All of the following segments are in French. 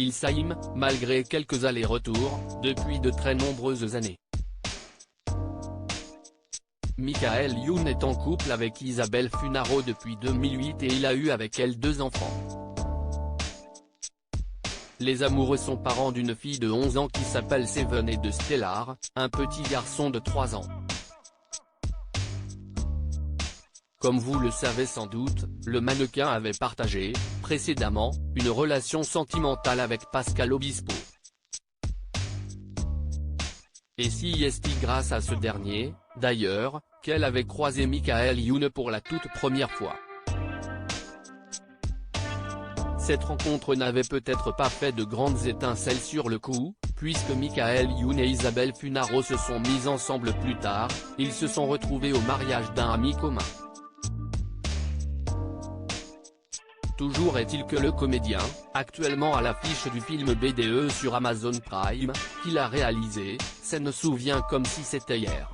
Ilsaïm, malgré quelques allers-retours, depuis de très nombreuses années. Michael Youn est en couple avec Isabelle Funaro depuis 2008 et il a eu avec elle 2 enfants. Les amoureux sont parents d'une fille de 11 ans qui s'appelle Seven et de Stellar, un petit garçon de 3 ans. Comme vous le savez sans doute, le mannequin avait partagé, précédemment, une relation sentimentale avec Pascal Obispo. Et c'est grâce à ce dernier, d'ailleurs, qu'elle avait croisé Michael Youn pour la toute première fois. Cette rencontre n'avait peut-être pas fait de grandes étincelles sur le coup, puisque Michael Youn et Isabelle Funaro se sont mis ensemble plus tard, ils se sont retrouvés au mariage d'un ami commun. Toujours est-il que le comédien, actuellement à l'affiche du film BDE sur Amazon Prime, qu'il a réalisé, s'en souvient comme si c'était hier.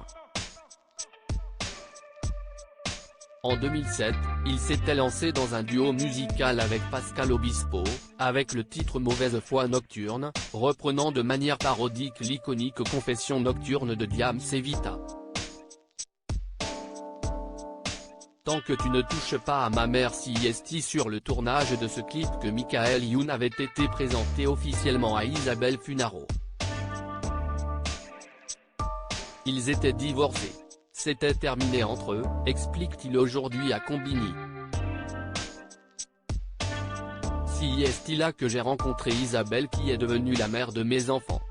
En 2007, il s'était lancé dans un duo musical avec Pascal Obispo, avec le titre Mauvaise foi nocturne, reprenant de manière parodique l'iconique Confession nocturne de Diams et Vita. Tant que tu ne touches pas à ma mère c'est sur le tournage de ce clip que Michael Youn avait été présenté officiellement à Isabelle Funaro. Ils étaient divorcés. C'était terminé entre eux, explique-t-il aujourd'hui à Combini. C'est là que j'ai rencontré Isabelle qui est devenue la mère de mes enfants.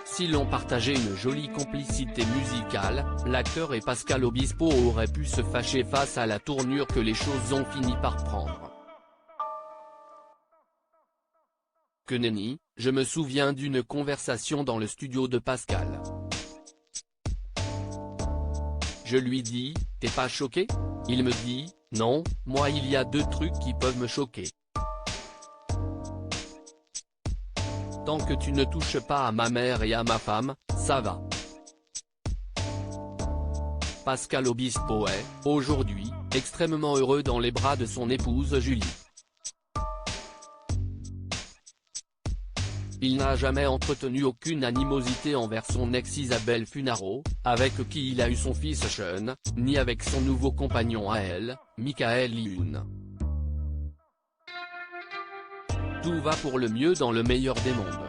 Si l'on partageait une jolie complicité musicale, l'acteur et Pascal Obispo auraient pu se fâcher face à la tournure que les choses ont fini par prendre. Que nenni, je me souviens d'une conversation dans le studio de Pascal. Je lui dis, t'es pas choqué? Il me dit, non, moi il y a 2 trucs qui peuvent me choquer. Tant que tu ne touches pas à ma mère et à ma femme, ça va. Pascal Obispo est, aujourd'hui, extrêmement heureux dans les bras de son épouse Julie. Il n'a jamais entretenu aucune animosité envers son ex Isabelle Funaro, avec qui il a eu son fils Sean, ni avec son nouveau compagnon à elle, Michael Youn. Tout va pour le mieux dans le meilleur des mondes.